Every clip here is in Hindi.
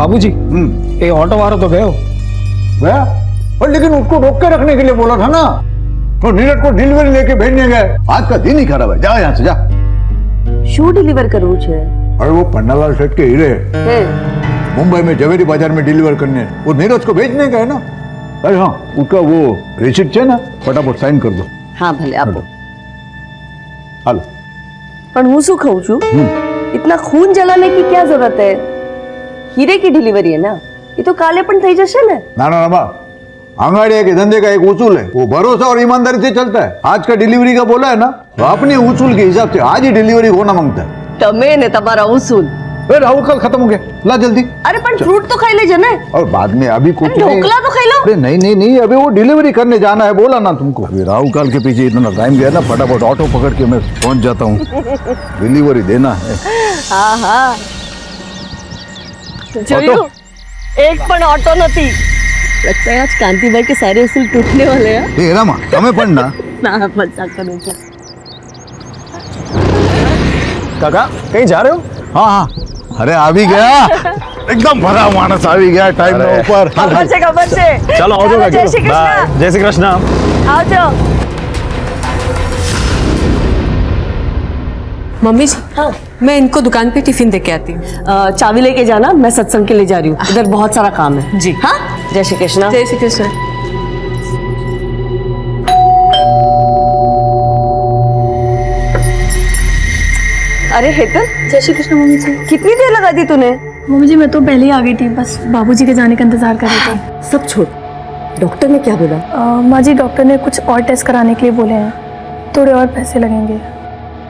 बाबूजी ये ऑटो वाला तो गयो गया, और लेकिन उसको रोक के रखने के लिए बोला था ना, तो नीरज को डिलीवरी लेके भेजने गए। आज का दिन ही खराब है, जा यहाँ से जा। शू डिलीवर करવું છે? अरे वो पन्नालाल सेठ के हीरे मुंबई में जवेरी बाजार में डिलीवर करने, वो नीरज को भेजने गए ना। अरे हाँ, उसका वो रिसिप्ट है ना, फटाफट साइन कर दो। हाँ भले आपो। हालो। पण હું શું કહું છું, इतना खून जलाने की क्या जरूरत है? हीरे की डिलीवरी है ना, ये तो काले पण થઈ જશે ને। ना ना ना, आंगड़िया के धंधे का एक उसूल है, वो भरोसा और ईमानदारी से चलता है। आज का डिलीवरी का बोला है ना, तो अपने उसूल के हिसाब से आज ही डिलीवरी होना मांगता है। તમે ને તમારા ઉसूल। अरे राहुल कल खत्म हो गया, ला जल्दी। अरे पण फ्रूट तो खाई लेजे ने। और बाद में अभी कुछ नहीं। ढोकला तो खाई लो। अरे नहीं नहीं नहीं, अभी वो डिलीवरी करने जाना है, बोला ना तुमको। अभी राहुल काल के पीछे इतना टाइम गया ना, फटाफट ऑटो पकड़ के मैं पहुंच जाता हूँ। डिलीवरी देना है। हाँ हाँ जोयू, एक पण ऑटो नहीं। लगता है आज कांति भाई के सारे उसूल टूटने वाले हैं। ए रामा, हमें पढ़ना ना मजाक करूं क्या? काका कहीं जा रहे हो? हाँ हाँ, अरे आ भी गया, एकदम भरा मानस आ भी गया टाइम में ऊपर। खबर से चलो आओ जाओ, जय श्री कृष्ण। जय श्री कृष्ण। आओ जाओ। मम्मी जी, हाँ मैं इनको दुकान पे टिफिन दे के आती हूँ। चाबी लेके जाना, मैं सत्संग के लिए जा रही हूँ, इधर बहुत सारा काम है। जी हाँ, जय श्री कृष्ण। जय श्री कृष्ण। अरे हेतल, जय श्री कृष्ण मम्मी जी। कितनी देर लगा दी तूने? मम्मी जी मैं तो पहले ही आ गई थी, बस बाबूजी के जाने का इंतजार कर रहे थे। सब छोड़, डॉक्टर ने क्या बोला? माँ जी डॉक्टर ने कुछ और टेस्ट कराने के लिए बोले हैं, थोड़े और पैसे लगेंगे।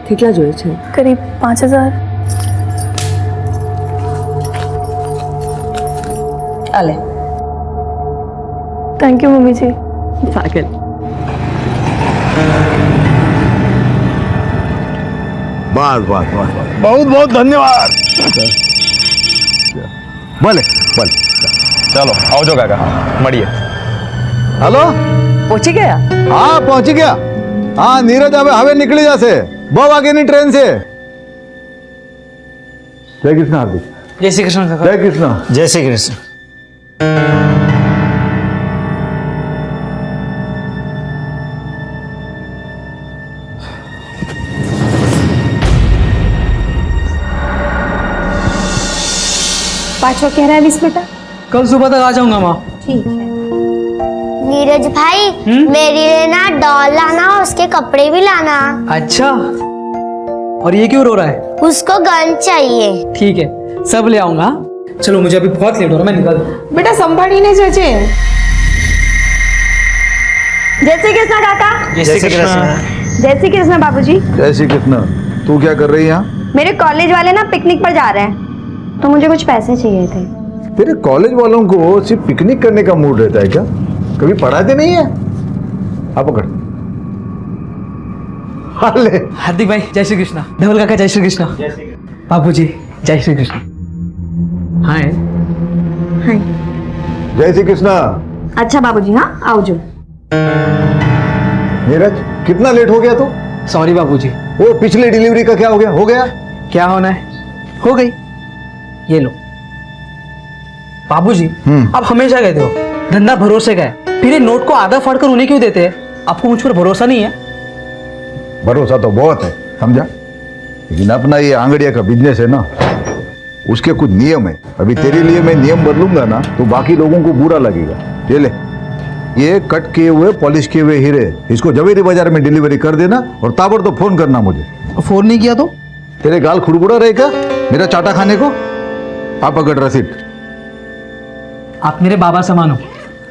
કેટલા જોઈએ છે? करीब 5000। आले। थैंक यू मम्मी जी। पागल। बस बस बस, बहुत बहुत धन्यवाद। भले भले, चलो आओ जाओ काका, મળીએ। हेलो, पहुंची गया? हाँ पहुंच गया। हाँ नीरज हवे निकली जासे, बहुत आगे नहीं ट्रेन से। जय कृष्ण हार्दिक। जय श्री कृष्ण काका। जय कृष्ण। जय श्री कृष्ण। पाँचवा कह रहा है विश बेटा? कल सुबह तक आ जाऊंगा माँ। ठीक है। नीरज भाई, मेरे लिए ना डॉल लाना, उसके कपड़े भी लाना। अच्छा, और ये क्यों रो रहा है? उसको गन चाहिए। ठीक है, सब ले आऊंगा। चलो मुझे अभी बहुत लेट हो रहा है, मैं निकल। बेटा संभाळीने जजे। जय श्री कृष्ण काका। जय श्री कृष्ण। जय श्री कृष्ण बाबूजी। जय श्री कृष्ण। तू क्या कर रही है यहाँ? मेरे कॉलेज वाले ना पिकनिक पर जा रहे हैं, तो मुझे कुछ पैसे चाहिए थे। तेरे कॉलेज वालों को सिर्फ पिकनिक करने का मूड रहता है क्या? कभी पढ़ाते नहीं है? आप पकड़। हाले। हार्दिक भाई जय श्री कृष्ण। धवल काका जय श्री कृष्ण। बाबूजी जय श्री कृष्ण। हाय। हाय। जय श्री कृष्ण। अच्छा बाबूजी, हाँ आओ जो। नीरज कितना लेट हो गया तू? सॉरी बाबूजी। वो पिछली डिलीवरी का क्या हो गया? हो गया? क्या होना है, हो गई। ये लो बाबूजी, आप हमेशा कहते हो धंधा भरोसे का है, फिर ये नोट को आधा फाड़कर उन्हें क्यों देते हैं? आपको मुझ पर भरोसा नहीं है? भरोसा तो बहुत है, समझा, लेकिन अपना ये आंगड़िया का बिजनेस है ना, उसके कुछ नियम है। अभी तेरे लिए मैं नियम बदलूंगा ना, तो बाकी लोगों को बुरा लगेगा। ये ले, ये कट किए हुए पॉलिश किए हुए हीरे, इसको जवेरी बाजार में डिलीवरी कर देना और ताबड़तोड़ तो फोन करना मुझे। फोन नहीं किया तो? तेरे गाल खुड़बुड़ा रहेगा मेरा चाटा खाने को। आप अगर रसीद। आप मेरे बाबा समान हो,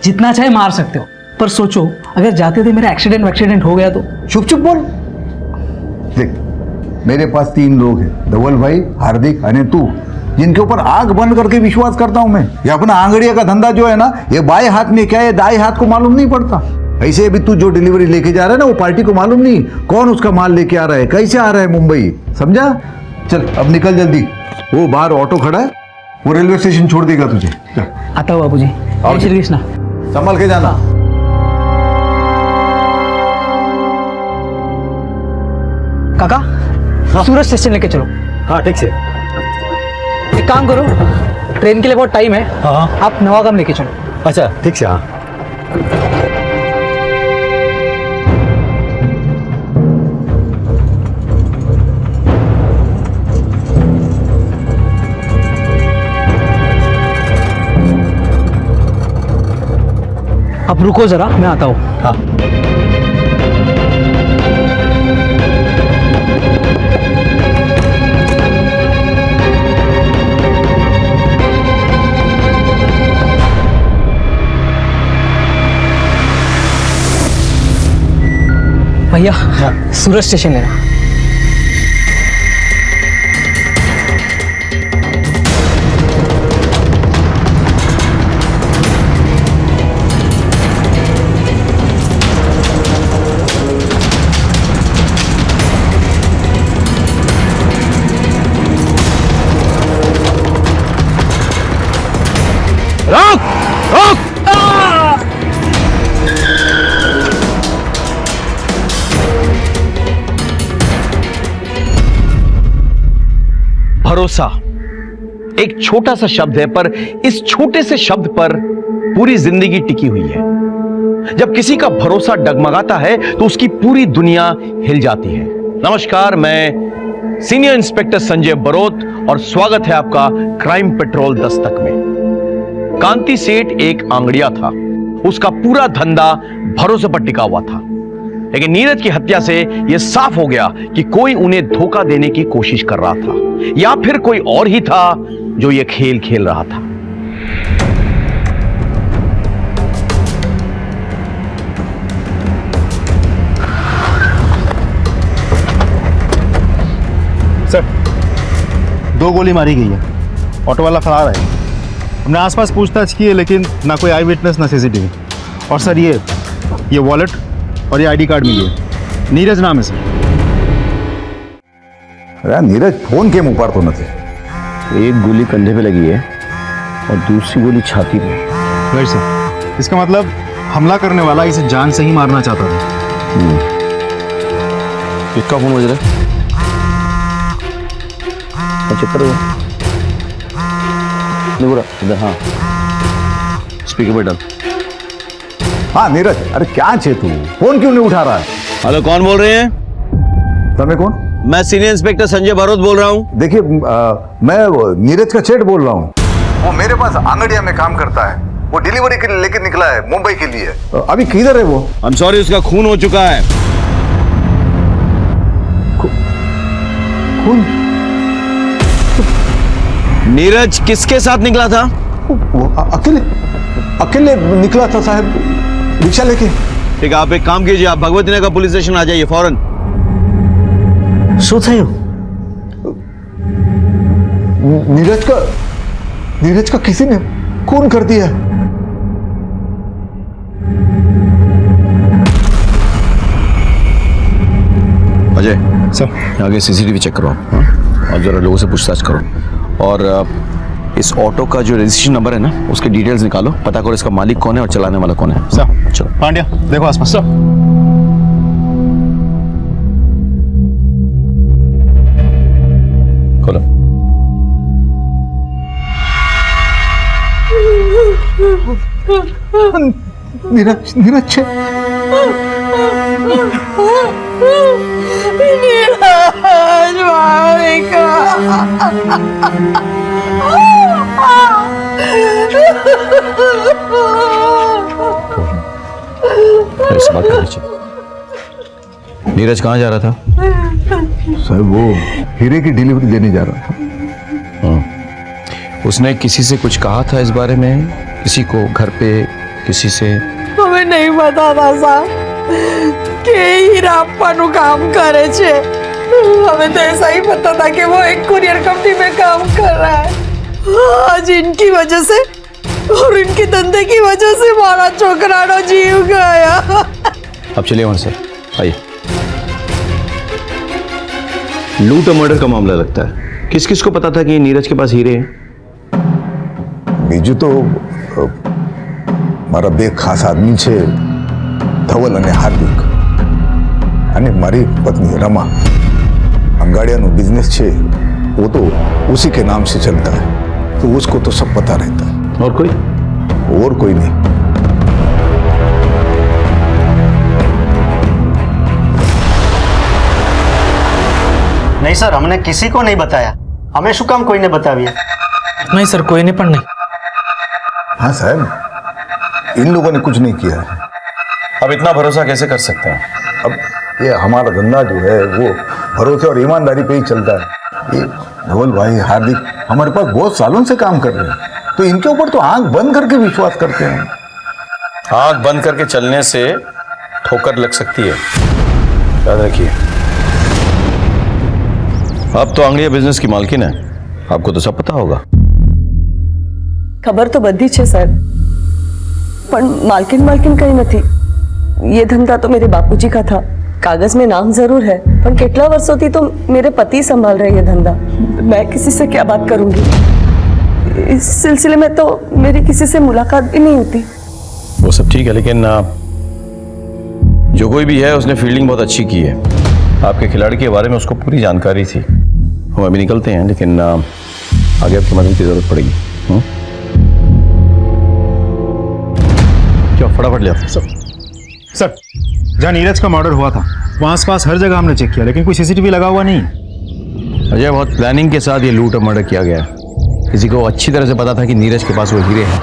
जितना चाहे मार सकते हो, पर सोचो अगर जाते थे मेरा एक्सीडेंट हो गया तो? चुप चुप बोल। देख, मेरे पास 3 लोग हैं, धवल भाई, हार्दिक और तू, जिनके ऊपर आग बंद करके विश्वास करता हूं मैं। ये अपना आंगड़िया का धंधा जो है ना, ये बाएं हाथ में क्या है दाएं हाथ को मालूम नहीं पड़ता। ऐसे अभी तू जो डिलीवरी लेके जा रहा है ना, वो पार्टी को मालूम नहीं कौन उसका माल लेके आ रहा है, कैसे आ रहा है मुंबई, समझा? चल अब निकल जल्दी, वो बाहर ऑटो खड़ा है, वो रेलवे स्टेशन छोड़ देगा तुझे। चल आता हूँ बाबूजी। जय श्री कृष्ण। संभल के जाना। काका सूरज स्टेशन लेके चलो। हाँ ठीक से। एक काम करो, ट्रेन के लिए बहुत टाइम है। हाँ। आप नवागाम लेके चलो। अच्छा ठीक से, हाँ। आप रुको जरा, मैं आता हूँ। हाँ। भैया सूरत स्टेशन लेना। रोक रोक। भरोसा एक छोटा सा शब्द है, पर इस छोटे से शब्द पर पूरी जिंदगी टिकी हुई है। जब किसी का भरोसा डगमगाता है तो उसकी पूरी दुनिया हिल जाती है। नमस्कार, मैं सीनियर इंस्पेक्टर संजय बरोत और स्वागत है आपका क्राइम पेट्रोल दस्तक में। कांति सेठ एक आंगड़िया था, उसका पूरा धंधा भरोसे पर टिका हुआ था। लेकिन नीरज की हत्या से यह साफ हो गया कि कोई उन्हें धोखा देने की कोशिश कर रहा था, या फिर कोई और ही था जो यह खेल खेल रहा था। सर, 2 गोली मारी गई है। ऑटो वाला फरार है। हमने आसपास पूछताछ की है, लेकिन ना कोई आई विटनेस ना सीसीटीवी। और सर ये वॉलेट और ये आईडी कार्ड मिली है। नीरज नाम है सर। अरे नीरज फोन के मुंह पर तो न थे। एक गोली कंधे पे लगी है और दूसरी गोली छाती पे। राइट सर, इसका मतलब हमला करने वाला इसे जान से ही मारना चाहता था। किसका फोन बज रहा है? इधर, हाँ, स्पीकर पे डाल। हाँ नीरज, अरे क्या छे तू, फोन क्यों नहीं उठा रहा है? हेलो, कौन बोल रहे हैं? तुम्हें कौन? मैं सीनियर इंस्पेक्टर संजय बरोत बोल रहा हूँ। देखिए, मैं नीरज का सेठ बोल रहा हूँ। वो मेरे पास आंगड़िया में काम करता है। वो डिलीवरी के लिए लेकर निकला है मुंबई के लिए। अभी किधर है वो? आई एम सॉरी, उसका खून हो चुका है। खून? नीरज किसके साथ निकला था? वो अकेले निकला था साहब, रिक्शा लेके। ठीक है, आप एक काम कीजिए, आप भगवती नगर पुलिस स्टेशन आ जाइए फौरन। नीरज का किसी ने खून कर दिया। अजय सर, आगे सीसीटीवी चेक करो, हाँ? और जरा लोगों से पूछताछ करो। और इस ऑटो का जो रजिस्ट्रेशन नंबर है ना, उसके डिटेल्स निकालो, पता करो इसका मालिक कौन है और चलाने वाला कौन है। सर चलो। पांड्या, देखो आसपास। सर, खोलो। नीरज इस बात का नीचे। नीरज कहाँ जा रहा था? सर वो हीरे की डिलीवरी देने जा रहा था। उसने किसी से कुछ कहा था इस बारे में? किसी को घर पे, किसी से? हमें नहीं पता था साहब कि हीराप्पा नु काम करे छे। हमें तो ऐसा ही पता था कि वो एक कुरियर कंपनी में काम कर रहा है। आज इनकी वजह से और इनके धंधे की वजह से हमारा छोकरानो जीव गया। अब चलिए वहां से, आइए। लूट और मर्डर का मामला लगता है। किस किस को पता था कि ये नीरज के पास हीरे हैं? बीजू तो મારા બે ખાસ આદમી છે, ધવલ અને હાર્દિક, અને મારી પત્ની रमा। अंगाड़िया नो बिजनेस छे, वो तो उसी के नाम से चलता है। तो उसको तो सब पता रहता है। और कोई? और कोई नहीं। नहीं सर, हमने किसी को नहीं बताया। हमें શું કામ કોઈને बताविए? नहीं सर, कोई नहीं पढ़नी। हाँ साहब, इन लोगों ने कुछ नहीं किया है। अब इतना भरोसा कैसे कर सकते हैं? अब ये हमारा धंधा जो है वो भरोसे और ईमानदारी पे ही चलता है। ये धवल भाई, हार्दिक हमारे पास बहुत सालों से काम कर रहे हैं, तो इनके ऊपर तो आंख बंद करके विश्वास करते हैं। आंख बंद करके चलने से ठोकर लग सकती है, याद रखिए। अब तो आंगड़िया बिजनेस की मालकिन है, आपको तो सब पता होगा। ખબર તો બધી છે સાહેબ, પણ માલકિન કઈ નથી। ये धंधा तो मेरे बापूजी का था। कागज में नाम जरूर है, पर कितना वर्षों तो मेरे पति संभाल रहे ये धंधा। मैं किसी से क्या बात करूंगी? इस सिलसिले में तो मेरी किसी से मुलाकात भी नहीं होती। वो सब ठीक है, लेकिन जो कोई भी है उसने फील्डिंग बहुत अच्छी की है। आपके खिलाड़ी के बारे में उसको पूरी जानकारी थी। हम अभी निकलते हैं, लेकिन आगे आपकी मदद की जरूरत पड़ेगी। क्या फटाफट ले आओ। सर, जहाँ नीरज का मर्डर हुआ था वहाँ आसपास हर जगह हमने चेक किया, लेकिन कोई सीसीटीवी लगा हुआ नहीं। अजय, बहुत प्लानिंग के साथ ये लूट और मर्डर किया गया है। किसी को अच्छी तरह से पता था कि नीरज के पास वो हीरे हैं।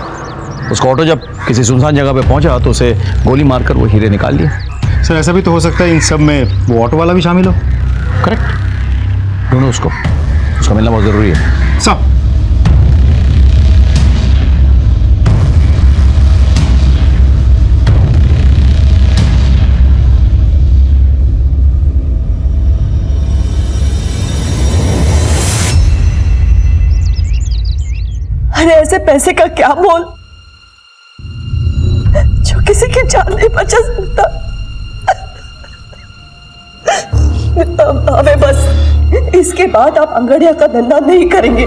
उसका ऑटो जब किसी सुनसान जगह पे पहुंचा तो उसे गोली मारकर वो हीरे निकाल लिए। सर, ऐसा भी तो हो सकता है इन सब में वो ऑटो वाला भी शामिल हो। करेक्ट, ढूंढो उसको, उसका मिलना बहुत जरूरी है। सब अरे ऐसे पैसे का क्या मोल जो किसी की जान नहीं बचा सकता। हमें बस इसके बाद आप अंगड़िया का धंधा नहीं करेंगे।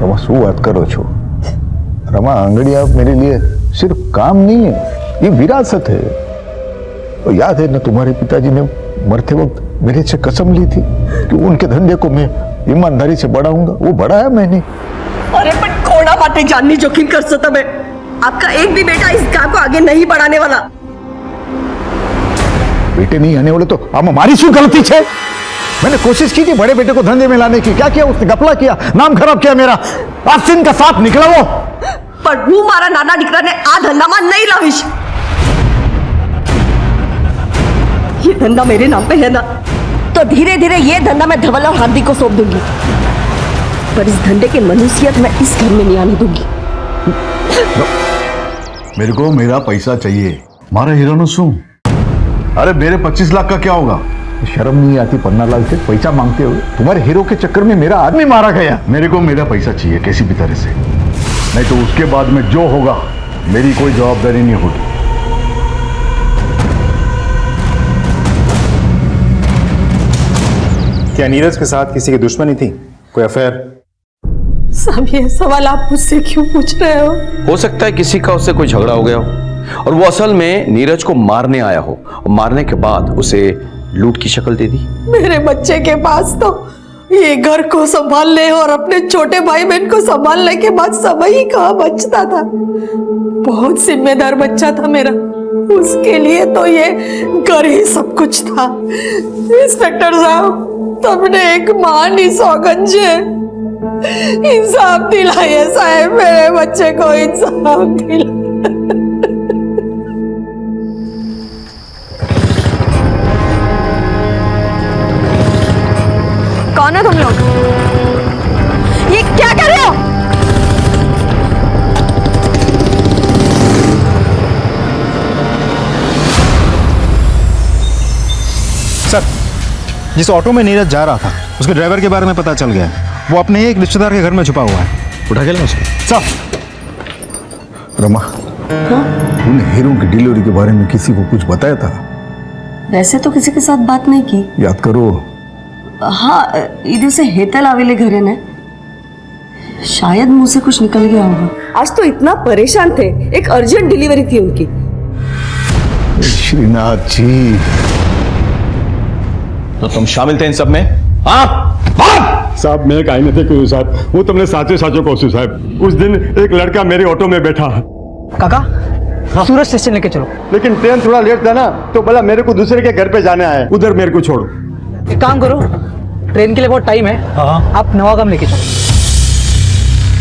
रमा, શું વાત કરો છો? रमा, आंगड़िया मेरे लिए सिर्फ काम नहीं है, ये विरासत है। और याद है ना, तुम्हारे पिताजी ने मरते वक्त मेरे से कसम ली थी कि उनके धंधे को मैं ईमानदारी से बढ़ाऊंगा। वो बढ़ाया मैंने। अरे पर कोड़ा बातें जाननी जोखिम कर सकता मैं। आपका एक भी बेटा इस गांव को आगे नहीं बढ़ाने वाला। बेटे नहीं आने वाले तो अब हमारी શું गलती है? मैंने कोशिश की थी बड़े बेटे को धंधे में लाने की। क्या किया उसने? गपला किया, नाम खराब किया मेरा। आस्तीन का सांप निकला वो। पर હું મારા નાના દીકરાને આ ધંધામાં નહીં લાવીશ। ये धंधा मेरे नाम पे है ना, तो धीरे धीरे ये धंधा मैं धवल और हार्दिक को सौंप दूंगी। पर इस धंधे की मनुष्यत मैं इस घर में नहीं आने दूंगी। मेरे को मेरा पैसा चाहिए। मारा हीरो शू? अरे मेरे 25 लाख का क्या होगा? शर्म नहीं आती पन्नालाल से पैसा मांगते हो? तुम्हारे हीरो के चक्कर में मेरा आदमी मारा गया। मेरे को मेरा पैसा चाहिए किसी भी तरह से, नहीं तो उसके बाद में जो होगा मेरी कोई जवाबदारी नहीं होगी। क्या नीरज के साथ किसी की दुश्मनी थी? कोई अफेयर? सब ये सवाल आप मुझसे क्यों पूछ रहे हो? सकता है किसी का उससे कोई झगड़ा हो गया हो और वो असल में नीरज को मारने आया हो और मारने के बाद उसे लूट की शक्ल दे दी। मेरे बच्चे के पास तो ये घर को संभालने और अपने छोटे भाई बहन को संभालने के बाद समय ही कहाँ बचता था। बहुत जिम्मेदार बच्चा था मेरा, उसके लिए तो ये घर ही सब कुछ था। इंस्पेक्टर साहब, तुमने एक महान सौगंध है, इंसाफ दिलाइए साहब, मेरे बच्चे को इंसाफ दिलाइए। कौन है तुम लोग? ये क्या कर रहे हो? सर, जिस ऑटो में नीरज जा रहा था उसके ड्राइवर के बारे में पता चल गया है। वो अपने ही एक रिश्तेदार के घर में छुपा हुआ है। उठा के ला उसको। सर, रमा, तूने हीरो की डिलीवरी के बारे में किसी को कुछ बताया था? वैसे तो किसी के साथ बात नहीं की। याद करो। हाँ, इधर से हेतल आवेले घरे ने, शायद मुंह से कुछ निकल गया होगा। आज तो इतना परेशान थे, एक अर्जेंट डिलीवरी थी उनकी। श्रीनाथ जी, तो तुम शामिल थे इन सब में? हाँ? સાહેબ મેં કાંઈ નથી કહ્યું સાહેબ હું તમને સાચે સાચું કહું છું સાહેબ उस दिन एक लड़का मेरे ऑटो में बैठा काका सूरज स्टेशन लेके चलो। लेकिन ट्रेन थोड़ा लेट था ना तो बोला मेरे को दूसरे के घर पे जाना है उधर मेरे को छोड़ो। एक काम करो, ट्रेन के लिए बहुत टाइम है, आप नवागाम लेके चलो।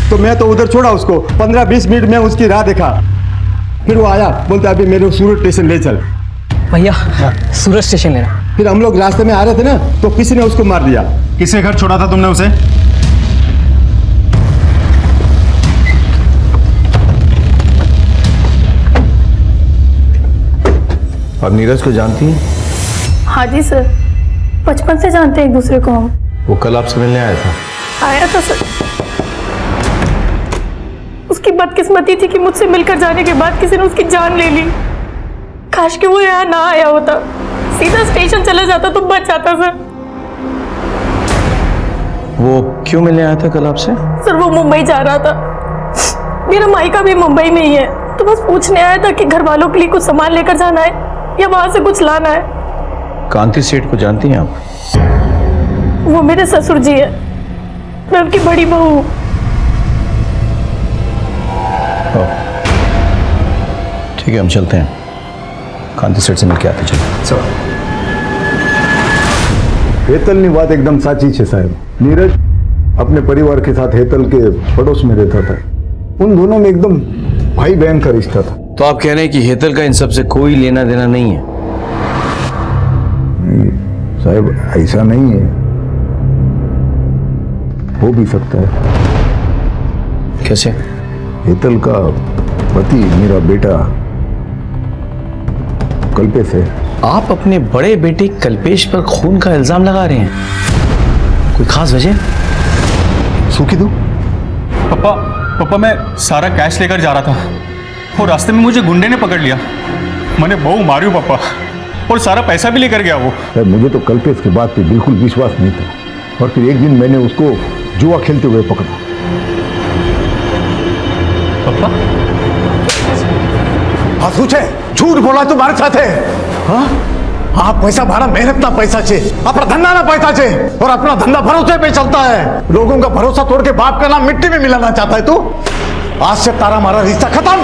तो मैं तो उधर छोड़ा उसको 15-20 मिनट में उसकी राह देखा, फिर वो आया बोलता अभी मेरे को सूरत स्टेशन ले चल। भैया सूरज स्टेशन लेना। फिर हम लोग रास्ते में आ रहे थे ना तो किसी ने उसको मार दिया। किसके घर छोड़ा था तुमने उसे? आप नीरज को जानती हैं? हाँ जी सर, बचपन से जानते हैं एक दूसरे को हम। वो कल आपसे मिलने आया था। आया था सर। उसकी बदकिस्मती थी कि मुझसे मिलकर जाने के बाद किसी ने उसकी जान ले ली। काश कि वो यहाँ ना आया होता, सीधा स्टेशन चला जाता तो बच जाता सर। वो क्यों मिलने आया था कल आपसे? सर वो मुंबई जा रहा था, मेरा मायका भी मुंबई में ही है, तो बस पूछने आया था कि घर वालों के लिए कुछ सामान लेकर जाना है या वहां से कुछ लाना है। कांति सेठ को जानती हैं आप? वो मेरे ससुर जी है, मैं उनकी बड़ी बहू हूँ। ठीक है हम चलते हैं, कांति सेठ से मिलके आते चलो। हेतलनी बात एकदम साची है साहब। नीरज अपने परिवार के साथ हेतल के पड़ोस में रहता था। उन दोनों में एकदम भाई बहन का रिश्ता था। तो आप कह रहे हैं कि हेतल का इन सब से कोई लेना देना नहीं है? नहीं साहब, ऐसा नहीं है, हो भी सकता है। कैसे? हेतल का पति मेरा बेटा कल्पेश है। आप अपने बड़े बेटे कल्पेश पर खून का इल्जाम लगा रहे हैं, कोई खास वजह? सूखी दो। पापा मैं सारा कैश लेकर जा रहा था और रास्ते में मुझे गुंडे ने पकड़ लिया। मैंने बहु मारी पापा, और सारा पैसा भी लेकर गया वो। साहब मुझे तो कल्पेश की बात पे बिल्कुल विश्वास नहीं था, और फिर एक दिन मैंने उसको जुआ खेलते हुए पकड़ा। पापा हाँ सूचे झूठ बोला तुम्हारे साथ है। हाँ आप पैसा भाड़ा मेहनत ना पैसा छे, अपना धंधा ना पैसा छे, और अपना धंधा भरोसे पे चलता है। लोगों का भरोसा तोड़ के बाप का नाम मिट्टी में मिलाना चाहता है तू। आज से तारा हमारा रिश्ता खत्म।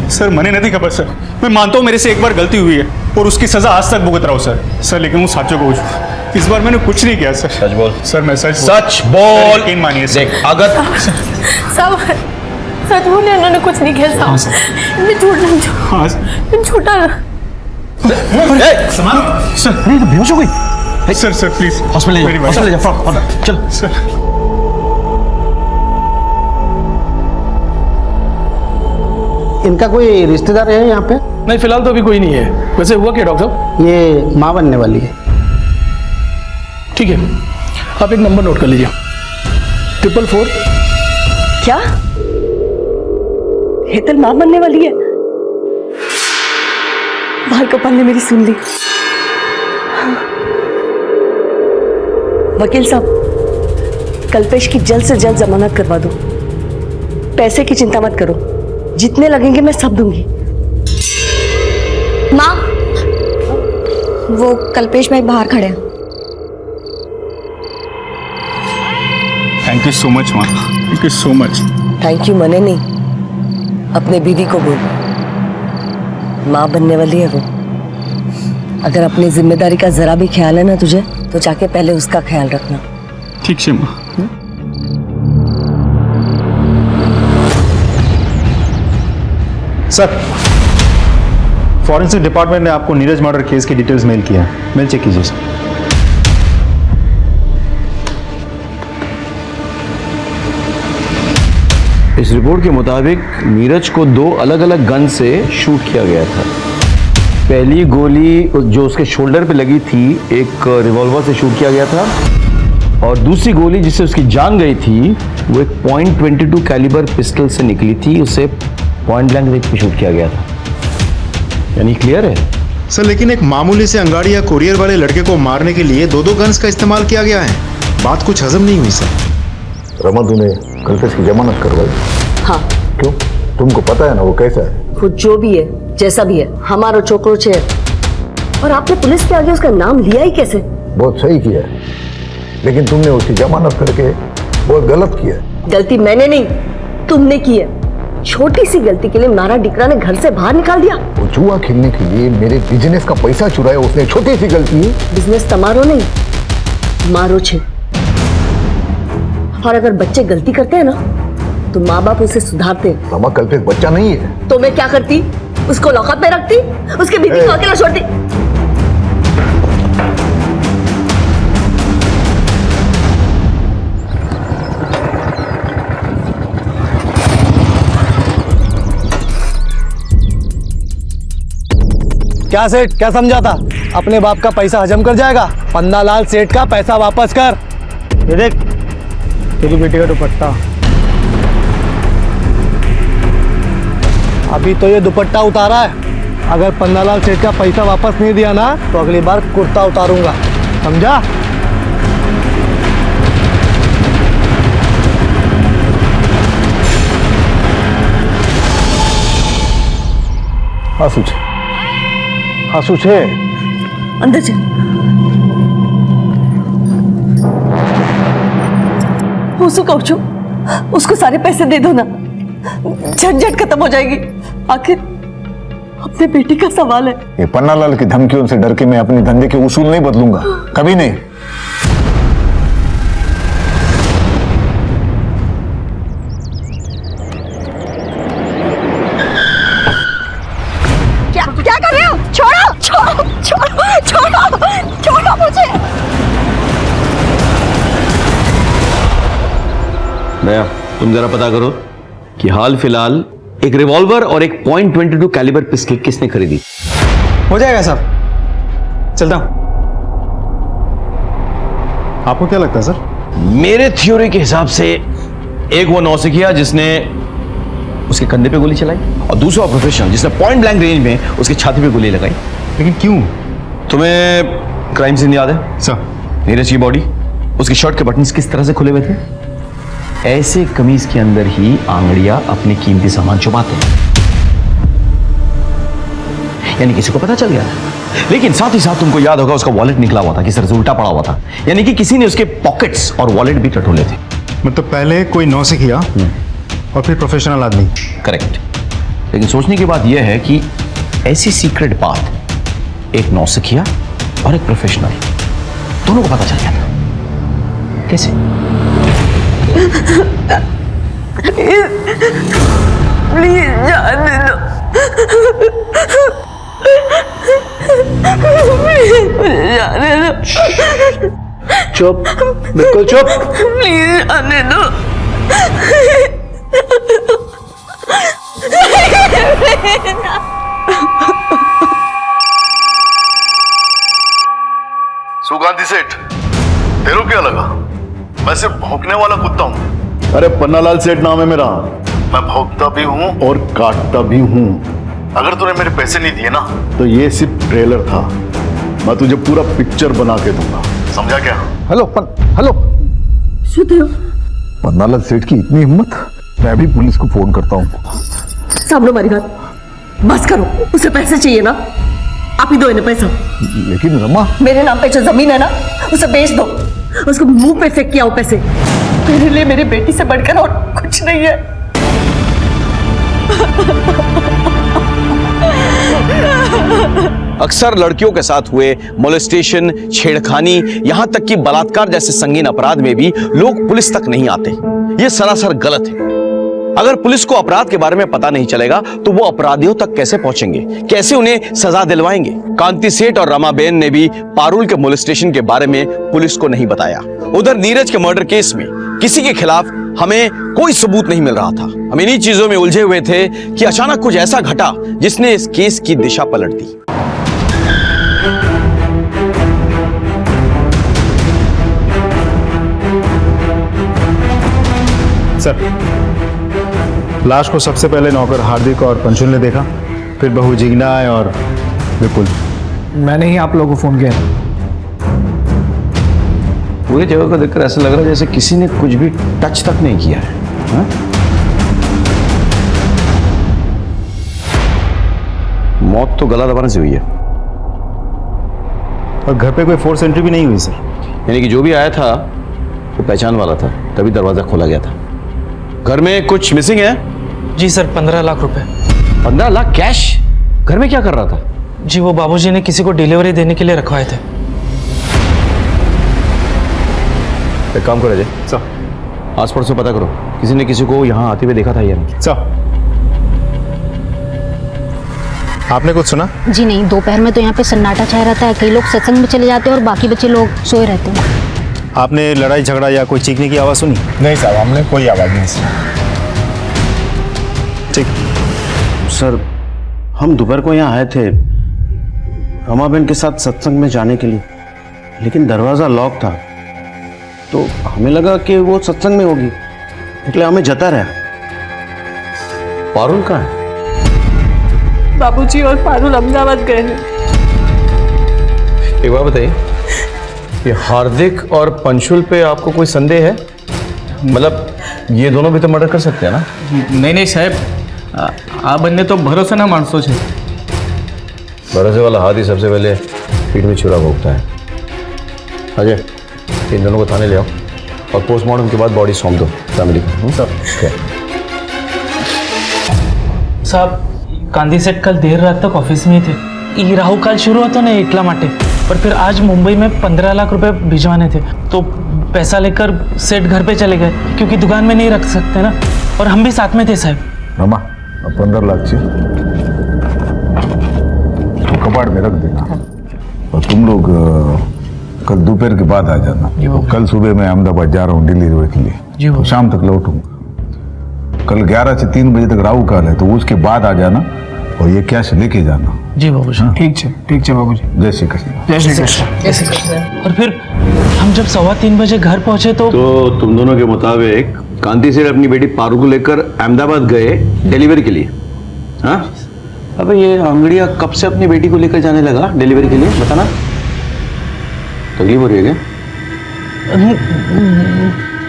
सर मैंने नहीं खबर सर, मैं मानता हूँ मेरे से एक बार गलती हुई है और उसकी सजा आज तक भुगत रहा हूँ सर, लेकिन वो साचो को इस बार मैंने कुछ नहीं किया सर। सच बोल। सर मैं सच बोल। यकीन मानिए सर। देख अगर सब सच बोले, उन्होंने कुछ नहीं किया साहब। मैं झूठ नहीं, मैं झूठा। सर नहीं तो बेहोश हो गई। सर प्लीज हॉस्पिटल ले जाओ चल। सर इनका कोई रिश्तेदार है यहाँ पे? नहीं फिलहाल तो अभी कोई नहीं है। वैसे हुआ क्या डॉक्टर साहब? ये माँ बनने वाली है। ठीक है आप एक नंबर नोट कर लीजिए, 444। क्या हेतल मां बनने वाली है? भाई कपाल ने मेरी सुन ली। वकील साहब कल्पेश की जल्द से जल्द जमानत करवा दो। पैसे की चिंता मत करो, जितने लगेंगे मैं सब दूंगी। माँ वो कल्पेश भाई बाहर खड़े हैं। थैंक यू सो मच माँ, thank you so much. Thank you मने नहीं, अपने बीवी को बोल, माँ बनने वाली है वो। अगर अपनी जिम्मेदारी का जरा भी ख्याल है ना तुझे, तो जाके पहले उसका ख्याल रखना। ठीक है माँ। सर फॉरेंसिक डिपार्टमेंट ने आपको नीरज मर्डर केस की डिटेल्स मेल किया है, मेल चेक कीजिए सर। इस रिपोर्ट के मुताबिक नीरज को 2 अलग अलग गन से शूट किया गया था। पहली गोली जो उसके शोल्डर पे लगी थी एक रिवॉल्वर से शूट किया गया था, और दूसरी गोली जिससे उसकी जान गई थी वो एक .22 कैलिबर पिस्टल से निकली थी, उसे पॉइंट ब्लैंक रेंज पे शूट किया गया था। यानी क्लियर है सर, लेकिन एक मामूली से अंगाड़ी या कुरियर वाले लड़के को मारने के लिए 2-2 गन्स का इस्तेमाल किया गया है। बात कुछ हजम नहीं हुई सर। रमा तूने कल्पेश की जमानत करवाई? हाँ। क्यों? तुमको पता है ना वो कैसा है? वो जो भी है, जैसा भी है, हमारो छोकरो छे। और आपने पुलिस के आगे उसका नाम लिया ही कैसे? बहुत सही किया है, लेकिन तुमने उसकी जमानत करके बहुत गलत किया है। गलती मैंने नहीं, तुमने की है। छोटी सी गलती के लिए मारा डिकरा ने घर से बाहर निकाल दिया। वो जुआ खेलने के लिए मेरे बिजनेस का पैसा चुराया उसने, छोटी सी गलती है। बिजनेस तमारो नहीं, मारो छे। और अगर बच्चे गलती करते हैं ना तो माँ बाप उसे सुधारते हैं। रमा कल पे बच्चा नहीं है तो मैं क्या करती? उसको लॉकअप में रखती, उसके बीवी को अकेला छोड़ती। क्या सेठ, क्या समझा था? अपने बाप का पैसा हजम कर जाएगा? पन्नालाल सेठ का पैसा वापस कर। ये देख तेरी बेटी का दुपट्टा। अभी तो ये दुपट्टा उतारा है, अगर पन्नालाल सेठ का पैसा वापस नहीं दिया ना तो अगली बार कुर्ता उतारूंगा, समझा? आंसू छे अंदर चल। कहूँ उसको सारे पैसे दे दो ना, झंझट खत्म हो जाएगी। आखिर अपने बेटी का सवाल है। ये पन्नालाल की धमकियों से डर के मैं अपने धंधे के उसूल नहीं बदलूंगा, कभी नहीं। क्या कर रहे हो? छोड़ो छोड़ो छोड़ो छोड़ो छोड़ो मुझे। दया, तुम जरा पता करो कि हाल फिलहाल एक रिवॉल्वर और एक .22 कैलिबर पिस्टल किसने खरीदी। हो जाएगा साहब, चलता हूं। आपको क्या लगता है सर? मेरे थ्योरी के हिसाब से एक वो नौसिखिया जिसने उसके कंधे पे गोली चलाई और दूसरा प्रोफेशनल जिसने पॉइंट ब्लैंक रेंज में उसकी छाती पे गोली लगाई। लेकिन क्यों? तुम्हें क्राइम सीन याद है सर? नीरज की बॉडी, उसकी शर्ट के बटन्स किस तरह से खुले हुए थे? ऐसे कमीज के अंदर ही आंगड़ियां अपने कीमती सामान छुपाते हैं, यानी किसी को पता चल गया था। लेकिन साथ ही साथ तुमको याद होगा उसका वॉलेट निकला हुआ था, किस तरह से उल्टा पड़ा हुआ था, यानी कि किसी ने उसके पॉकेट्स और वॉलेट भी टटोले थे। मतलब पहले कोई नौसिखिया और फिर प्रोफेशनल आदमी। करेक्ट। लेकिन सोचने की बात यह है कि ऐसी सीक्रेट बात एक नौसिखिया और एक प्रोफेशनल दोनों को पता चल गया था। कैसे? प्लीज जाने दो, मुझे जाने दो। चुप, बिल्कुल चुप। प्लीज जाने दो। सुगंधी सेठ, तेरे को क्या लगा मैं सिर्फ भौंकने वाला कुत्ता हूँ? अरे पन्नालाल सेठ नाम है मेरा, मैं भौंकता भी हूँ और काटता भी हूँ। अगर तूने मेरे पैसे नहीं दिए ना तो ये सिर्फ ट्रेलर था, मैं तुझे पूरा पिक्चर बना के दूंगा, समझा क्या? हेलो हेलो, पन्नालाल सेठ की इतनी हिम्मत, मैं भी पुलिस को फोन करता हूँ। सामने हमारी बात बस करो, उसे पैसे चाहिए ना, आप ही दो इन्हें पैसा। लेकिन रमा, मेरे नाम पे जो जमीन है ना उसे बेच दो, उसको मुंह पे फेंक के आओ पैसे। मेरे लिए मेरी बेटी से बढ़कर और कुछ नहीं है। अक्सर लड़कियों के साथ हुए मोलेस्टेशन, छेड़खानी, यहां तक कि बलात्कार जैसे संगीन अपराध में भी लोग पुलिस तक नहीं आते। यह सरासर गलत है। अगर पुलिस को अपराध के बारे में पता नहीं चलेगा तो वो अपराधियों तक कैसे पहुंचेंगे, कैसे उन्हें सजा दिलवाएंगे? कांति सेठ और रमाबेन ने भी पारुल के मोलेस्टेशन के बारे में पुलिस को नहीं बताया। उधर नीरज के मर्डर केस में किसी के खिलाफ हमें कोई सबूत नहीं मिल रहा था। हम इन्हीं चीजों में उलझे हुए थे कि अचानक कुछ ऐसा घटा जिसने इस केस की दिशा पलट दी। सर, लाश को सबसे पहले नौकर हार्दिक और पंचुल ने देखा, फिर बहू जिग्ना और विपुल। मैंने ही आप लोगों को फोन किया। पूरी जगह को देखकर ऐसा लग रहा है जैसे किसी ने कुछ भी टच तक नहीं किया है। हा? मौत तो गला दबाने से हुई है। और घर पे कोई फोर्स एंट्री भी नहीं हुई सर। यानी कि जो भी आया था वो पहचान वाला था, तभी दरवाजा खोला गया था। घर में कुछ मिसिंग है? जी सर, 15 लाख रुपए। 15 लाख कैश? घर में क्या कर रहा था? जी वो बाबूजी ने किसी को डिलीवरी देने के लिए रखवाए थे। एक काम करो अजय, सर आस पड़ोस से पता करो किसी ने किसी को यहाँ आते हुए देखा था या नहीं। सर आपने कुछ सुना? जी नहीं, दोपहर में तो यहाँ पे सन्नाटा छाया रहता है। कई लोग सत्संग में चले जाते हैं और बाकी बच्चे लोग सोए रहते हैं। आपने लड़ाई झगड़ा या कोई चीखने की आवाज़ सुनी? नहीं साहब, हमने कोई आवाज़ नहीं सुनी। ठीक सर, हम दोपहर को यहाँ आए थे रमाबेन के साथ सत्संग में जाने के लिए, लेकिन दरवाज़ा लॉक था तो हमें लगा कि वो सत्संग में होगी, इसलिए हमें जता रहा। पारुल कहाँ है? बाबूजी और पारुल अहमदाबाद गए हैं। एक बात बताइए, ये हार्दिक और पंशुल पे आपको कोई संदेह है? मतलब ये दोनों भी तो मर्डर कर सकते हैं ना? नहीं नहीं साहब, आ बनने तो भरोसा ना मानसो छे। भरोसे वाला हाथ ही सबसे पहले पीठ में छुरा भोगता है। अजय, इन दोनों को थाने ले आओ और पोस्टमार्टम के बाद बॉडी सौंप दो फैमिली को। साहब कांदी सेठ कल देर रात तक ऑफिस में ही थे। ये राहु काल शुरू होता ना इटला माटे, पर फिर आज मुंबई में 15 लाख रुपए भिजवाने थे तो पैसा लेकर सेठ घर पे चले गए क्योंकि दुकान में नहीं रख सकते ना, और हम भी साथ में थे साहब। रमा 15 लाख से तो कबाड़ में रख देना और तुम लोग कल दोपहर के बाद आ जाना। कल सुबह मैं अहमदाबाद जा रहा हूँ डिलीवरी के लिए, तो शाम तक लौटूंगा। कल 11 से 3 बजे तक राहु काल है, तो उसके बाद आ जाना और ये कैश लेके जाना। जी बाबूजी। ठीक है बाबूजी। जय श्री कृष्ण। जय श्री कृष्ण। और फिर हम जब 2:15 बजे घर पहुंचे तो तुम दोनों के मुताबिक कांति सेठ अपनी बेटी पारू को लेकर अहमदाबाद गए डिलीवरी के लिए? हाँ, अबे ये अंगड़िया कब से अपनी बेटी को लेकर जाने लगा डिलीवरी के लिए, बताना। तकलीफ हो रही है क्या?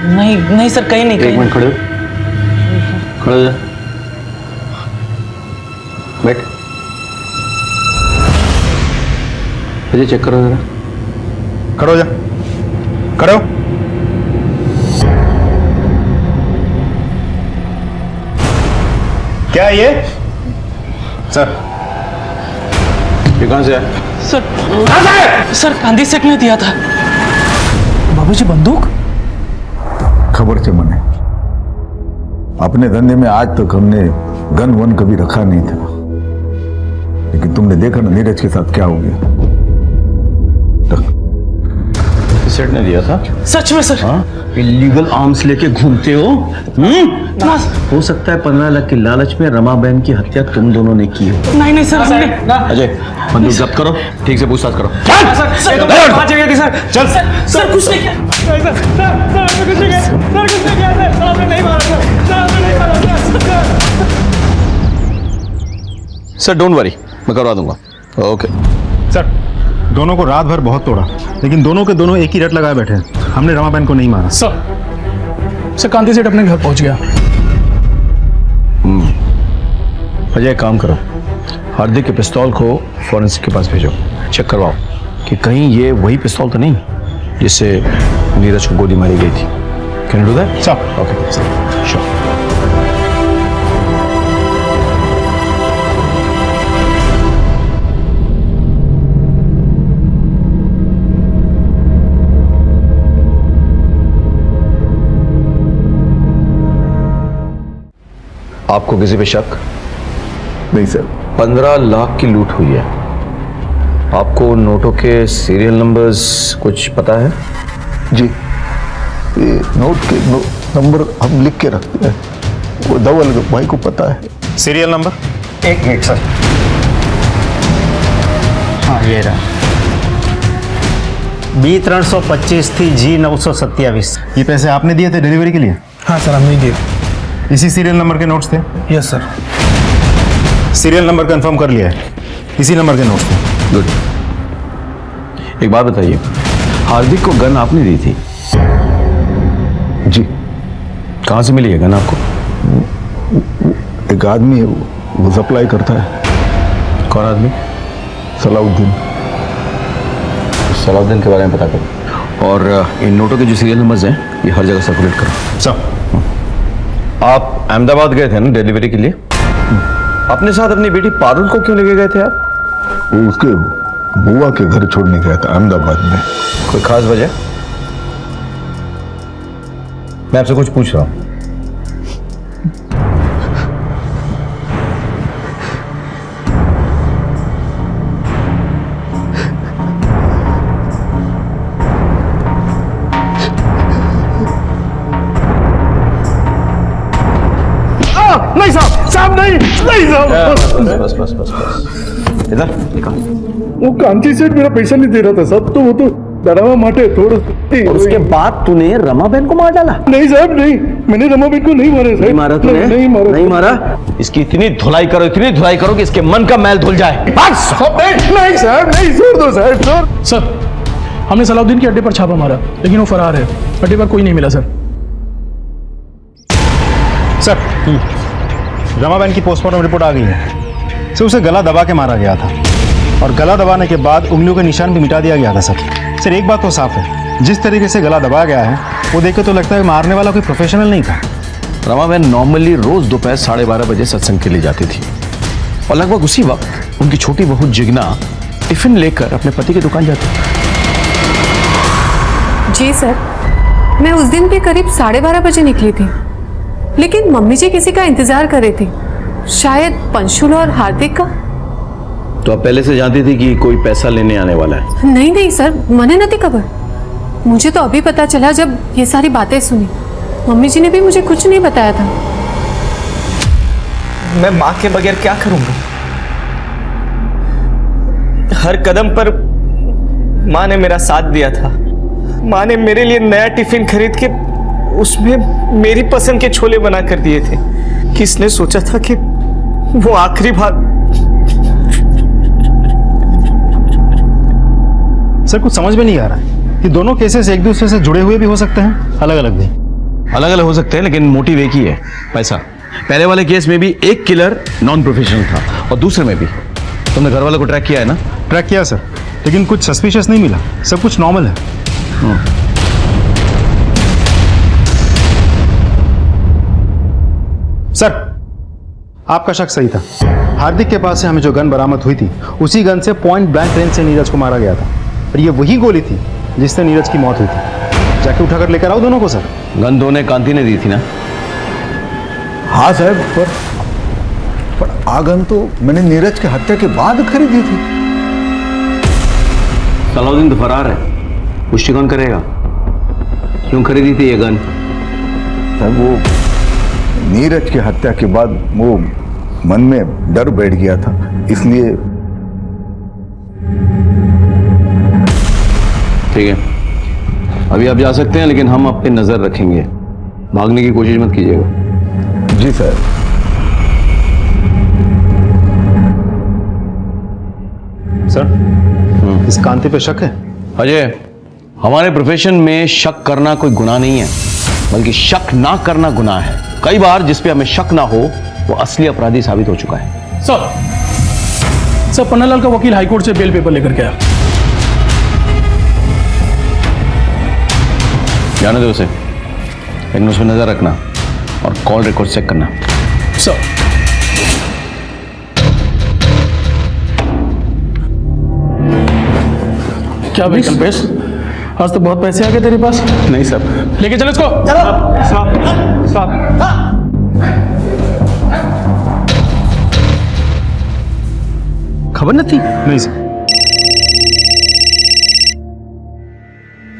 नहीं सर, कहीं नहीं। एक मिनट खड़े हो जा, बैठ। अजय चेक करो जरा। खड़े हो जा, खड़े हो। क्या है ये? सर ये कहां से आया? सर कांदी सेठ ने दिया था। बाबूजी बंदूक? खबर से मने अपने धंधे में आज तक हमने गन वन कभी रखा नहीं था, लेकिन तुमने देखा ना नीरज के साथ क्या हो गया। सेठ ने दिया था? सच में सर? हाँ, इलीगल आर्म्स लेके घूमते हो? हो सकता है 15 लाख की लालच में रमाबेन की हत्या तुम दोनों ने की हो। नहीं सर, हमने। अजय बंदूक जब्त करो, ठीक से पूछताछ करो। चल सर कुछ नहीं किया। सर डोंट वरी, मैं करवा दूंगा। ओके सर, दोनों को रात भर बहुत तोड़ा, लेकिन दोनों के दोनों एक ही रट लगाए बैठे हैं। हमने रमाबेन को नहीं मारा। सर कांति सेठ अपने घर पहुंच गया। अजय एक काम करो, हार्दिक के पिस्तौल को फॉरेंसिक के पास भेजो, चेक करवाओ कि कहीं ये वही पिस्तौल तो नहीं जिससे नीरज को गोली मारी गई थी। Can you do that? Sir okay sure. आपको किसी पे शक? नहीं सर। 15 लाख की लूट हुई है। आपको नोटों के सीरियल नंबर्स कुछ पता है? जी, ये नोट के नंबर हम लिख के रखते हैं, वो धवल भाई को पता है। Serial number? एक मिनट सर। हाँ ये रहा, B325 थी G927। ये पैसे आपने दिए थे डिलीवरी के लिए? हाँ सर, हमने दिए। इसी सीरियल नंबर के नोट्स थे? Yes sir. Serial number confirm कर लिया है, इसी नंबर के नोट्स थे। गुड। एक बात बताइए, हार्दिक को गन आपने दी थी? जी। कहाँ से मिली है गन आपको? एक आदमी है, वो सप्लाई करता है। कौन आदमी? सलाउद्दीन। सलाउद्दीन के बारे में पता करो और इन नोटों के जो सीरियल नंबर्स हैं ये हर जगह सर्कुलेट करो। सर आप अहमदाबाद गए थे ना डिलीवरी के लिए? अपने साथ अपनी बेटी पारुल को क्यों लेके गए थे आप? वो उसके बुआ के घर छोड़ने गया था अहमदाबाद में। कोई खास वजह? मैं आपसे कुछ पूछ रहा हूं। नहीं साहब, साहब नहीं साहब। बस बस बस बस इधर निकाल। वो कांति सेठ मेरा पैसा नहीं दे रहा था साहब, तो वो तो डरावा माटे थोड़ा। और उसके बाद तूने रमाबेन को मार डाला? नहीं साहब नहीं, मैंने रमाबेन को नहीं मारा साहब। नहीं मारा तूने? नहीं मारा। नहीं मारा? इसकी इतनी धुलाई करो कि इसके मन का मैल धुल जाए। नहीं साहब नहीं, छोड़ दो साहब, छोड़। सर हमने सलाउद्दीन के अड्डे पर छापा मारा लेकिन वो फरार है। अड्डे पर कोई नहीं मिला सर। सर रमाबेन की पोस्टमार्टम रिपोर्ट आ गई है। सर उसे गला दबा के मारा गया था और गला दबाने के बाद उंगलियों के निशान भी मिटा दिया गया था। सर एक बात तो साफ है, जिस तरीके से गला दबाया गया है वो देख के तो लगता है मारने वाला कोई प्रोफेशनल नहीं था। रमाबेन नॉर्मली रोज दोपहर 12:30 बजे सत्संग के लिए जाती थी और लगभग उसी वक्त उनकी छोटी बहू जिग्ना टिफिन लेकर अपने पति की दुकान जाती थी। जी सर, मैं उस दिन भी करीब 12:30 बजे निकली थी, लेकिन मम्मी जी किसी का इंतजार कर रही थी, शायद पंशुल और हार्दिक का। तो आप पहले से जानती थी कि कोई पैसा लेने आने वाला है? नहीं सर, मने नहीं खबर। मुझे तो अभी पता चला जब ये सारी बातें सुनी। मम्मी जी ने भी मुझे कुछ नहीं बताया था। मैं माँ के बगैर क्या करूंगा? हर कदम पर माँ ने मेरा साथ दिया था। माँ ने मेरे लिए नया टिफिन खरीद के उसमें मेरी पसंद के छोले बना कर दिए थे। किसने सोचा था कि वो आखिरी बार। सर कुछ समझ में नहीं आ रहा है कि दोनों केसेस एक दूसरे से जुड़े हुए भी हो सकते हैं, अलग अलग भी। अलग अलग हो सकते हैं लेकिन मोटिव एक ही है, पैसा। पहले वाले केस में भी एक किलर नॉन प्रोफेशनल था और दूसरे में भी। तुमने घर वालों को ट्रैक किया है ना? ट्रैक किया सर, लेकिन कुछ सस्पिशियस नहीं मिला, सब कुछ नॉर्मल है। सर आपका शक सही था। हार्दिक के पास से हमें जो गन बरामद हुई थी उसी गन से पॉइंट ब्लैंक रेंज से नीरज को मारा गया था और ये वही गोली थी जिससे नीरज की मौत हुई थी। जाके उठाकर लेकर आओ दोनों को सर। गन दोनों कांति ने दी थी ना? हाँ साहब, पर आगन तो मैंने नीरज की हत्या के बाद खरीदी थी। सलाउद्दीन तो फरार है, पुष्टि कौन करेगा? क्यों खरीदी थी ये गन? साहब वो नीरज की हत्या के बाद वो मन में डर बैठ गया था, इसलिए। ठीक है, अभी आप जा सकते हैं लेकिन हम आप पे नजर रखेंगे। भागने की कोशिश मत कीजिएगा। जी सर। सर इस कांति पे शक है? अजय, हमारे प्रोफेशन में शक करना कोई गुनाह नहीं है, बल्कि शक ना करना गुनाह है। कई बार जिस पे हमें शक ना हो वो असली अपराधी साबित हो चुका है। सर पन्नालाल का वकील हाईकोर्ट से बेल पेपर लेकर के आया। जाने दो उसे, लेकिन उसमें नजर रखना और कॉल रिकॉर्ड चेक करना। सर क्या भाई कल्पेश, आज तो बहुत पैसे आ गए तेरे पास। नहीं सर। लेके चलो इसको। खबर न थी? नहीं सर।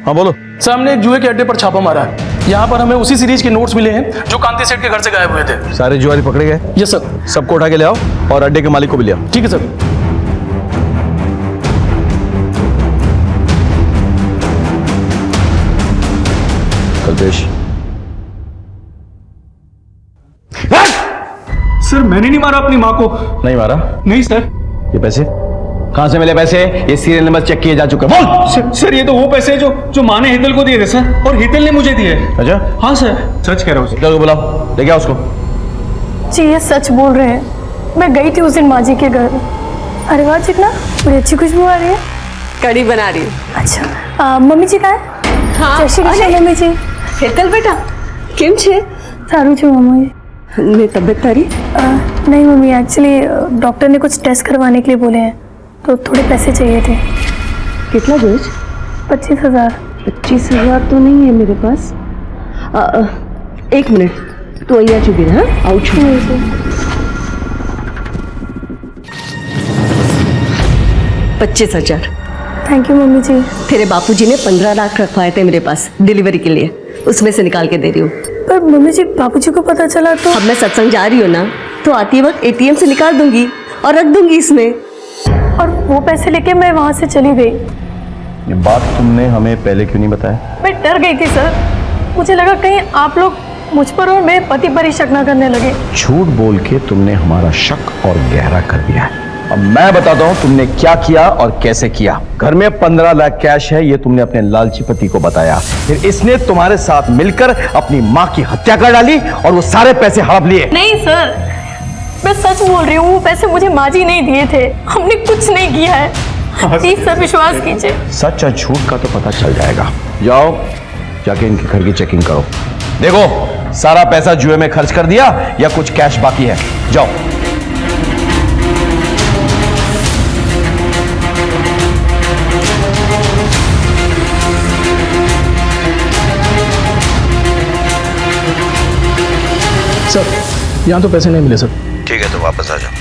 हाँ बोलो। सर हमने एक जुए के अड्डे पर छापा मारा है। यहाँ पर हमें उसी सीरीज के नोट्स मिले हैं जो कांति सेठ के घर से गायब हुए थे। सारे जुआरी पकड़े गए? Yes sir. सबको उठा के ले आओ और अड्डे के मालिक को भी ले आओ। ठीक है सर। कल्पेश। सर मैंने नहीं मारा अपनी माँ को। नहीं मारा? नहीं सर। ये पैसे कहां से मिले? पैसे ये सीरियल नंबर चेक किए जा चुके। बोल। सर ये तो वो पैसे जो माँ ने हितल को दिए थे सर, और हितल ने मुझे दिए। अच्छा? हाँ सर, सच कह रहा हूँ। चलो बुलाओ, लेके आओ उसको। जी ये सच बोल रहे हैं। मैं गई थी उस दिन माँ जी के घर। अरे वाह, जितना बड़ी अच्छी खुशबू आ रही है। कड़ी बना रही हूँ। अच्छा मम्मी जी कहाँ है? हाँ, जय श्री कृष्ण मम्मी जी। હેતલ બેટા કેમ છે? सारू છું मम्मी। ને તબિયત તારી? नहीं मम्मी, एक्चुअली डॉक्टर ने कुछ टेस्ट करवाने के लिए बोले हैं, तो थोड़े पैसे चाहिए थे। कितना जोज? 25,000। 25,000 तो नहीं है मेरे पास। एक मिनट, तो અહીંયા ચૂકી રહે, હા આવું છું। 25,000। थैंक यू मम्मी जी। तेरे बापूजी ने 15 लाख रखवाए थे मेरे पास डिलीवरी के लिए, उसमें से निकाल के दे रही हूँ। पर मम्मी जी बापूजी को पता चला तो? अब मैं सत्संग जा रही हूँ ना, तो आती वक्त एटीएम से निकाल दूंगी और रख दूंगी इसमें। और वो पैसे लेके मैं वहाँ से चली गई। ये बात तुमने हमें पहले क्यों नहीं बताया? मैं डर गई थी सर, मुझे लगा कहीं आप लोग मुझ पर और मेरे पति पर ही शक न करने लगे। झूठ बोल के तुमने हमारा शक और गहरा कर दिया है। अब मैं बताता हूं तुमने क्या किया और कैसे किया। घर में 15 लाख कैश है, ये तुमने अपने लालची पति को बताया। फिर इसने तुम्हारे साथ मिलकर अपनी मां की हत्या कर डाली और वो सारे पैसे हड़प लिए। नहीं सर, मैं सच बोल रही हूँ, वो पैसे मुझे माँ जी नहीं दिए थे, हमने कुछ नहीं किया है। प्लीज सर विश्वास कीजिए। सच और झूठ का तो पता चल जाएगा। जाओ जाके इनके घर की चेकिंग करो, देखो सारा पैसा जुए में खर्च कर दिया या कुछ कैश बाकी है। जाओ। सर यहाँ तो पैसे नहीं मिले सर। ठीक है तो वापस आ जाओ।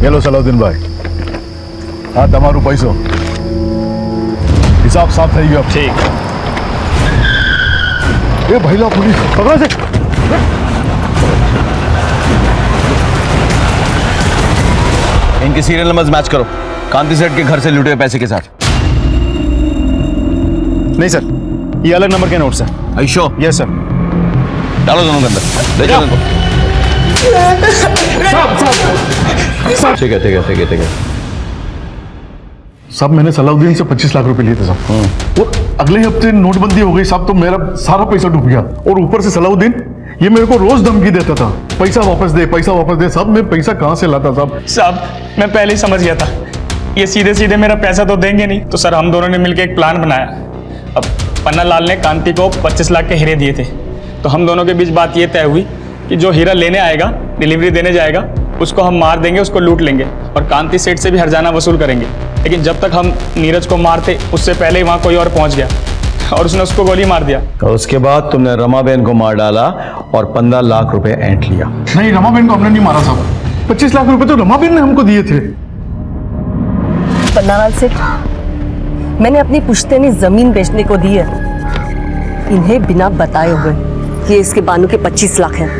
हेलो सलाउद्दीन भाई, हाँ તમારું પૈસો હિસાબ સાફ થઈ ગયો। ઠીક। એ ભાઈલા પોલીસ પકડો છે। इनके सीरियल नंबर्स मैच करो, कांति सेठ के घर से लूटे हुए पैसे के साथ। नहीं सर, ये अलग नंबर के नोट्स हैं। आयुषो? Yes sir. डालो दोनों के अंदर, ले जाओ इनको। ठीक है ठीक है ठीक है ठीक है। साहब मैंने सलाउद्दीन से 25 लाख रुपए लिए थे साहब, और अगले हफ्ते नोटबंदी हो गई साहब, तो मेरा सारा पैसा डूब गया। और ऊपर से सलाउद्दीन ये मेरे को रोज धमकी देता था, पैसा वापस दे पैसा वापस दे। साहब मैं पैसा कहाँ से लाता साहब? साहब मैं पहले ही समझ गया था, ये सीधे सीधे मेरा पैसा तो देंगे नहीं। तो सर हम दोनों ने मिलकर एक प्लान बनाया। अब पन्ना लाल ने कांति को 25 लाख के हीरे दिए थे, तो हम दोनों के बीच बात ये तय हुई कि जो हीरा लेने आएगा, डिलीवरी देने जाएगा, उसको हम मार देंगे, उसको लूट लेंगे और कांति सेठ से भी हर्जाना वसूल करेंगे। लेकिन जब तक हम नीरज को मारते उससे पहले ही वहाँ कोई और पहुँच गया और उसने उसको गोली मार दिया। और उसके बाद तुमने रमाबेन को मार डाला और 15 लाख रुपए ऐंठ लिया। नहीं, रमाबेन को हमने नहीं मारा साहब, 25 लाख रुपए तो रमाबेन ने हमको दिए थे। पन्नालाल सेठ, मैंने अपनी पुश्तैनी जमीन बेचने को दी है, इन्हें बिना बताए हुए। ये इसके बानू के 25 लाख हैं।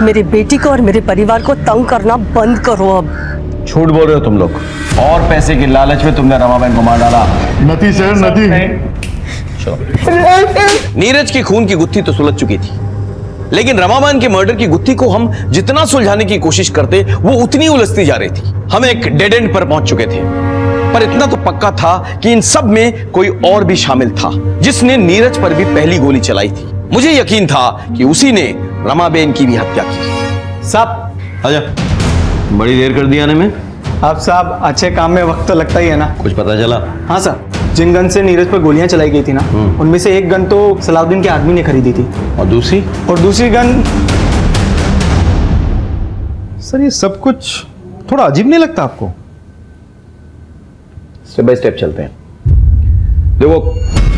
मेरी बेटी को और मेरे परिवार को तंग करना बंद करो अब। झूठ बोल रहे हो तुम लोग, और पैसे की लालच में तुमने रमाबेन को मार डाला। नती सर नती। नीरज की खून की गुत्थी तो सुलझ चुकी थी, लेकिन रमाबेन के मर्डर की गुत्थी को हम जितना सुलझाने की कोशिश करते वो उतनी उलझती जा रही थी। हम एक डेड एंड पर पहुंच चुके थे, पर इतना तो पक्का था कि इन सब में कोई और भी शामिल था, जिसने नीरज पर भी पहली गोली चलाई थी। मुझे यकीन था कि उसी ने रमाबेन की भी हत्या की। साहब आजा, बड़ी देर कर दी आने में। आप साहब अच्छे काम में वक्त तो लगता ही है ना। कुछ पता चला? हाँ सर, जिन गन से नीरज पर गोलियां चलाई गई थी ना, उनमें से एक गन तो सलाउद्दीन के आदमी ने खरीदी थी। और दूसरी गन। सर ये सब कुछ थोड़ा अजीब नहीं लगता आपको? स्टेप बाय स्टेप चलते हैं। देखो,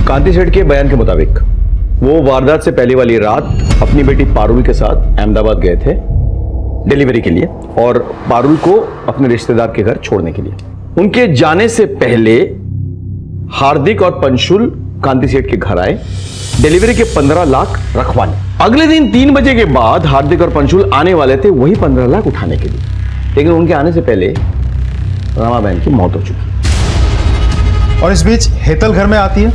कांति सेठ के बयान के मुताबिक वो वारदात से पहले वाली रात अपनी बेटी पारुल के साथ अहमदाबाद गए थे डिलीवरी के लिए, और पारुल को अपने रिश्तेदार के घर छोड़ने के लिए। उनके जाने से पहले हार्दिक और पंशुल कांति सेठ के घर आए, डिलीवरी के 15 लाख रखवा लिए। अगले दिन 3 बजे के बाद हार्दिक और पंशुल आने वाले थे वही 15 लाख उठाने के लिए, लेकिन उनके आने से पहले रमाबेन की मौत हो चुकी। और इस बीच हेतल घर में आती है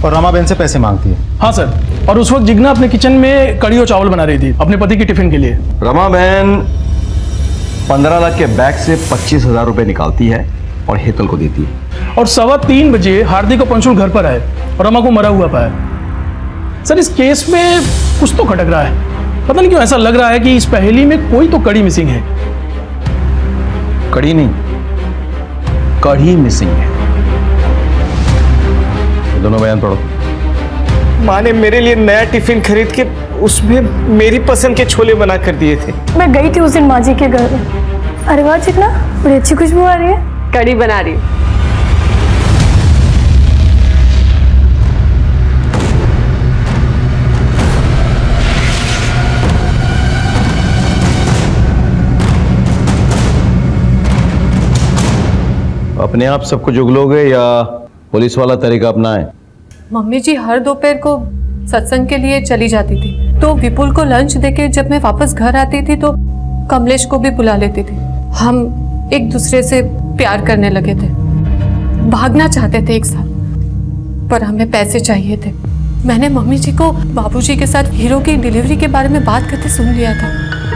और रमाबेन से पैसे मांगती है। हाँ सर, और उस वक्त जिग्ना अपने किचन में कड़ी और चावल बना रही थी अपने पति की टिफिन के लिए। रमाबेन 15 लाख के बैग से 25,000 रुपए निकालती है और हेतल को देती है। और 2:15 बजे हार्दिक और पंशुल घर पर आए और रमा को मरा हुआ पाया। सर इस केस में कुछ तो खटक रहा है। पता नहीं क्यों ऐसा लग रहा है कि इस पहेली में कोई तो कड़ी मिसिंग है। कड़ी नहीं, कड़ी मिसिंग है। ये दोनों बयान पढ़ो। माँ ने मेरे लिए नया टिफिन खरीद के उसमें मेरी पसंद के छोले बना कर दिए थे। मैं गई थी उस दिन माँ जी के घर में। अरे वाह चिकना, बड़ी अच्छी खुशबू आ रही है। कड़ी बना रही हूँ। अपने आप सब कुछ उगलोगे या पुलिस वाला तरीका अपनाएं? मम्मी जी हर दोपहर को सत्संग के लिए चली जाती थी, तो विपुल को लंच देके जब मैं वापस घर आती थी तो कमलेश को भी बुला लेती थी। हम एक दूसरे से प्यार करने लगे थे, भागना चाहते थे एक साथ, पर हमें पैसे चाहिए थे। मैंने मम्मी जी को बाबूजी के साथ हीरो की डिलीवरी के बारे में बात करते सुन लिया था।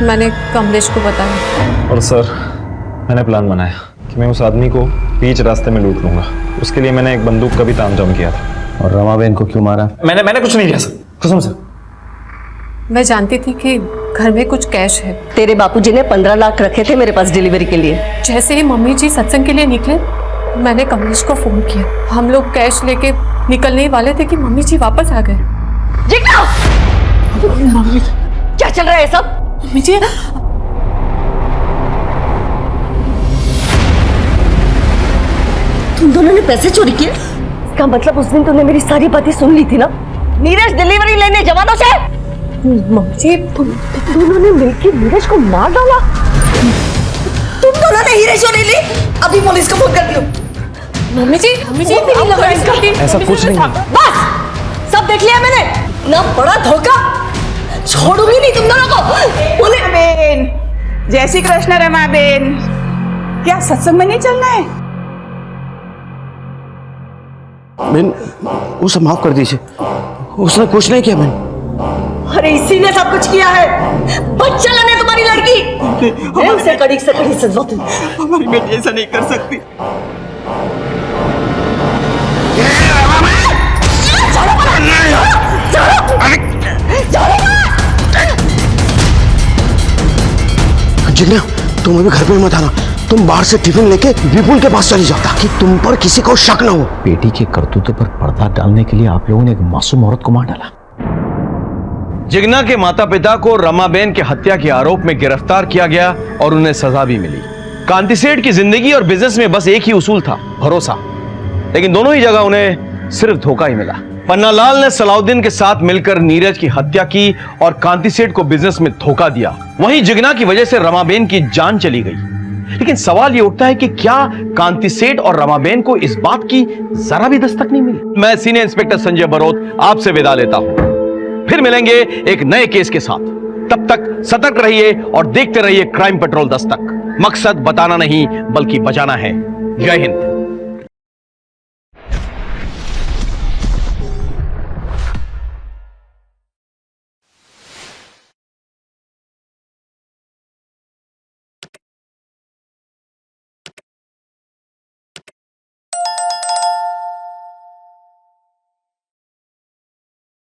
मैंने कमलेश को बताया। और सर, मैंने प्लान बनाया कि मैं उस आदमी को बीच रास्ते में लूट लूंगा। उसके लिए मैंने एक बंदूक का भी तामझाम किया था। और रमाबेन को क्यों मारा? मैंने कुछ नहीं किया सर, कसम से। मैं जानती थी कि घर में कुछ कैश है। तेरे बापूजी ने 15 लाख रखे थे मेरे पास डिलीवरी के लिए। जैसे ही मम्मी जी सत्संग के लिए निकले, मैंने कमलेश को फोन किया। हम लोग कैश लेके निकलने ही वाले थे कि मम्मी जी वापस आ गए। मम्मी क्या चल रहा है सब? मम्मी जी तुम दोनों ने पैसे चोरी किए? इसका मतलब उस दिन तुमने मेरी सारी बातें सुन ली थी ना? नीरज डिलीवरी लेने जवानों से? मम्मी जी तुम दोनों ने मिलकर नीरज को मार डाला? तुम दोनों ने हीरे चोरी ली? अभी पुलिस को फोन कर दियो। मम्मी जी ऐसा कुछ नहीं है। बस सब देख लिया मैंने ना। बड़ा धोखा, छोड़ूंगी नहीं तुम दोनों को। बेन, जय श्री कृष्ण रमा बेन। क्या सत्संग में नहीं चलना है? बहन, उसे माफ कर दीजिए, उसने कुछ नहीं किया बहन। अरे इसी ने सब कुछ किया है। बच्चा लाने तुम्हारी लड़की। मैं उसे कड़ी से कड़ी सजा दूं। हमारी बेटी ऐसा नहीं कर सकती। जिग्ना, तुम अभी घर पे मत आना। तुम बाहर से टिफिन लेके विपुल के पास चली जाओ ताकि तुम पर किसी को शक न हो। बेटी के करतूतों पर पर्दा डालने के लिए आप लोगों ने एक मासूम औरत को मार डाला। जिग्ना के माता पिता को रमाबेन के हत्या के आरोप में गिरफ्तार किया गया और उन्हें सजा भी मिली। कांति सेठ की जिंदगी और बिजनेस में बस एक ही उसूल था, भरोसा। लेकिन दोनों ही जगह उन्हें सिर्फ धोखा ही मिला। पन्नालाल ने सलाउद्दीन के साथ मिलकर नीरज की हत्या की और कांति सेठ को बिजनेस में धोखा दिया। वहीं जिग्ना की वजह से रमाबेन की जान चली गई। लेकिन सवाल यह उठता है कि क्या कांति सेठ और रमाबेन को इस बात की जरा भी दस्तक नहीं मिली? मैं सीनियर इंस्पेक्टर संजय बरोत आपसे विदा लेता हूं। फिर मिलेंगे एक नए केस के साथ। तब तक सतर्क रहिए और देखते रहिए क्राइम पेट्रोल दस्तक। मकसद बताना नहीं बल्कि बचाना है। जय हिंद।